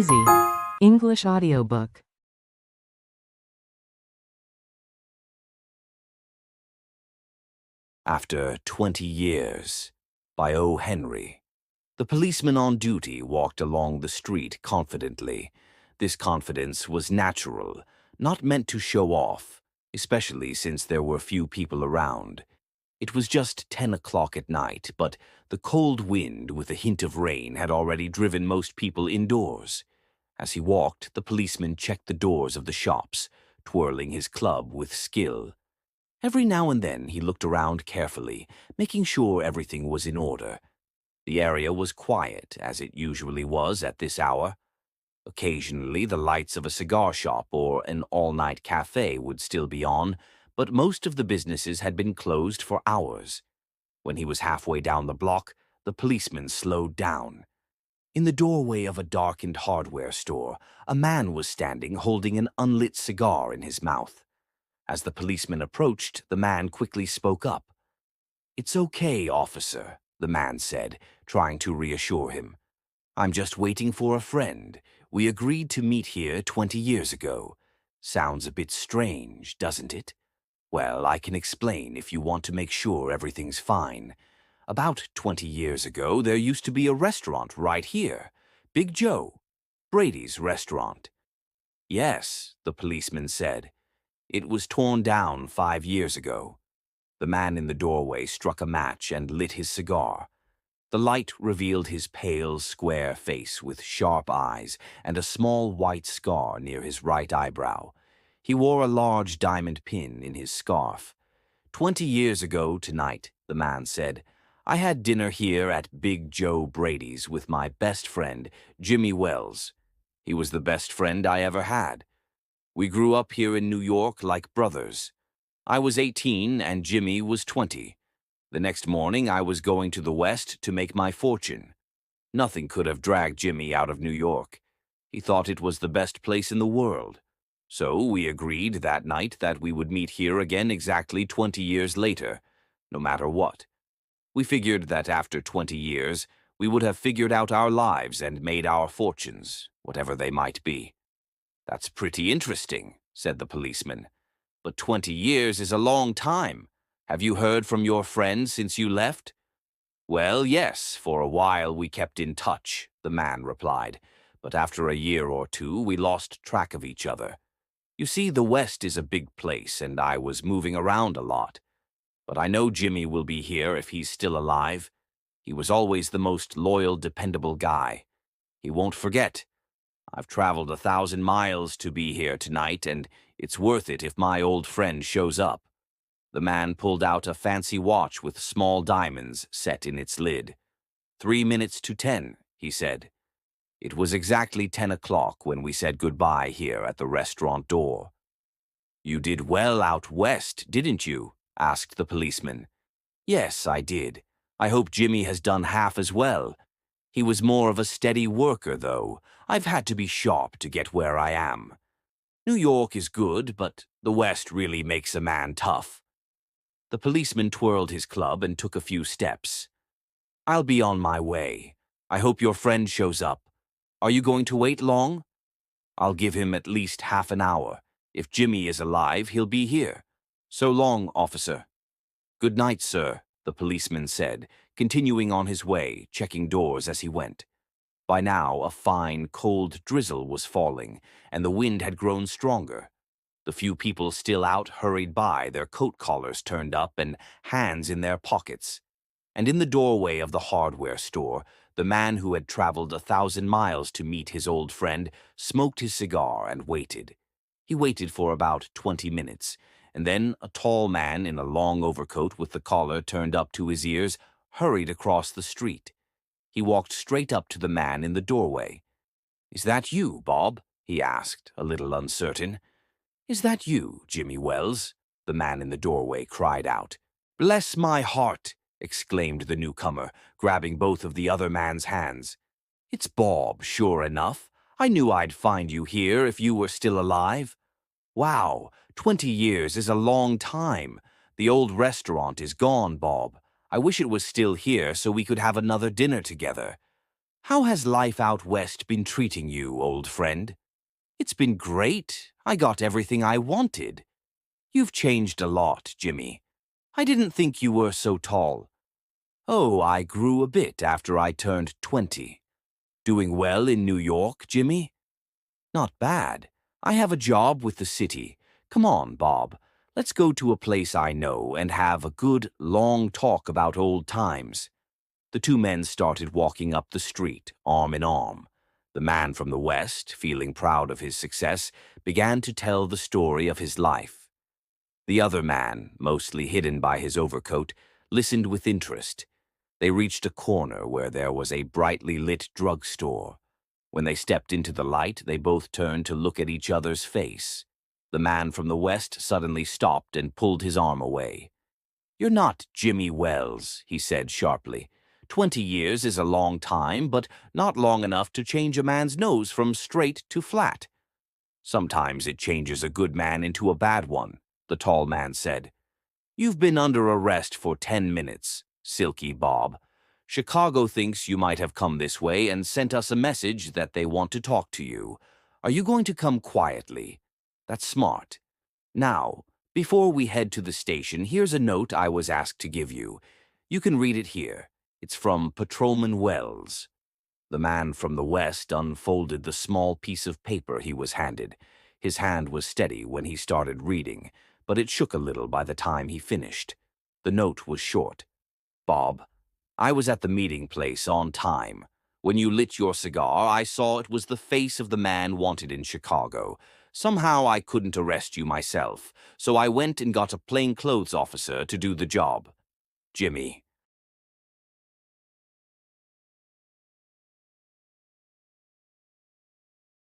Easy English audiobook. After 20 Years by O. Henry. The policeman on duty walked along the street confidently. This confidence was natural, not meant to show off, especially since there were few people around. It was just 10 o'clock at night, but the cold wind with a hint of rain had already driven most people indoors. As he walked, the policeman checked the doors of the shops, twirling his club with skill. Every now and then he looked around carefully, making sure everything was in order. The area was quiet, as it usually was at this hour. Occasionally the lights of a cigar shop or an all-night cafe would still be on, but most of the businesses had been closed for hours. When he was halfway down the block, the policeman slowed down. In the doorway of a darkened hardware store, a man was standing holding an unlit cigar in his mouth. As the policeman approached, the man quickly spoke up. "It's okay, officer," the man said, trying to reassure him. "I'm just waiting for a friend. We agreed to meet here 20 years ago. Sounds a bit strange, doesn't it? Well, I can explain if you want to make sure everything's fine. About 20 years ago, there used to be a restaurant right here. Big Joe. Brady's restaurant." "Yes," the policeman said. "It was torn down 5 years ago." The man in the doorway struck a match and lit his cigar. The light revealed his pale, square face with sharp eyes and a small white scar near his right eyebrow. He wore a large diamond pin in his scarf. 20 years ago tonight," the man said, "I had dinner here at Big Joe Brady's with my best friend, Jimmy Wells. He was the best friend I ever had. We grew up here in New York like brothers. I was 18 and Jimmy was 20. The next morning I was going to the West to make my fortune. Nothing could have dragged Jimmy out of New York. He thought it was the best place in the world. So we agreed that night that we would meet here again exactly 20 years later, no matter what. We figured that after 20 years, we would have figured out our lives and made our fortunes, whatever they might be." "That's pretty interesting," said the policeman. "But 20 years is a long time. Have you heard from your friends since you left?" "Well, yes, for a while we kept in touch," the man replied. "But after a year or two, we lost track of each other. You see, the West is a big place, and I was moving around a lot. But I know Jimmy will be here if he's still alive. He was always the most loyal, dependable guy. He won't forget. I've traveled 1,000 miles to be here tonight, and it's worth it if my old friend shows up." The man pulled out a fancy watch with small diamonds set in its lid. 3 minutes to 10, he said. It was exactly 10 o'clock when we said goodbye here at the restaurant door. "You did well out west, didn't you?" asked the policeman. "Yes, I did. I hope Jimmy has done half as well. He was more of a steady worker, though. I've had to be sharp to get where I am. New York is good, but the West really makes a man tough." The policeman twirled his club and took a few steps. "I'll be on my way. I hope your friend shows up. Are you going to wait long?" "I'll give him at least half an hour. If Jimmy is alive, he'll be here. So long, officer." "Good night, sir," the policeman said, continuing on his way, checking doors as he went. By now, a fine, cold drizzle was falling, and the wind had grown stronger. The few people still out hurried by, their coat collars turned up and hands in their pockets. And in the doorway of the hardware store, the man who had traveled 1,000 miles to meet his old friend smoked his cigar and waited. He waited for about 20 minutes, and then a tall man in a long overcoat with the collar turned up to his ears hurried across the street. He walked straight up to the man in the doorway. "Is that you, Bob?" he asked, a little uncertain. "Is that you, Jimmy Wells?" the man in the doorway cried out. "Bless my heart!" exclaimed the newcomer, grabbing both of the other man's hands. "It's Bob, sure enough. I knew I'd find you here if you were still alive. Wow, 20 years is a long time. The old restaurant is gone, Bob. I wish it was still here so we could have another dinner together. How has life out west been treating you, old friend? It's been great. I got everything I wanted. You've changed a lot, Jimmy. I didn't think you were so tall. Oh, I grew a bit after I turned 20. Doing well in New York, Jimmy? Not bad. I have a job with the city. Come on, Bob. Let's go to a place I know and have a good, long talk about old times. The two men started walking up the street, arm in arm. The man from the West, feeling proud of his success, began to tell the story of his life. The other man, mostly hidden by his overcoat, listened with interest. They reached a corner where there was a brightly lit drugstore. When they stepped into the light, they both turned to look at each other's face. The man from the West suddenly stopped and pulled his arm away. "You're not Jimmy Wells," he said sharply. 20 years is a long time, but not long enough to change a man's nose from straight to flat. Sometimes it changes a good man into a bad one, the tall man said. "You've been under arrest for 10 minutes, Silky Bob. Chicago thinks you might have come this way and sent us a message that they want to talk to you. Are you going to come quietly? That's smart. Now, before we head to the station, here's a note I was asked to give you. You can read it here. It's from Patrolman Wells." The man from the West unfolded the small piece of paper he was handed. His hand was steady when he started reading, but it shook a little by the time he finished. The note was short. "Bob, I was at the meeting place on time. When you lit your cigar, I saw it was the face of the man wanted in Chicago. Somehow I couldn't arrest you myself, so I went and got a plainclothes officer to do the job. Jimmy,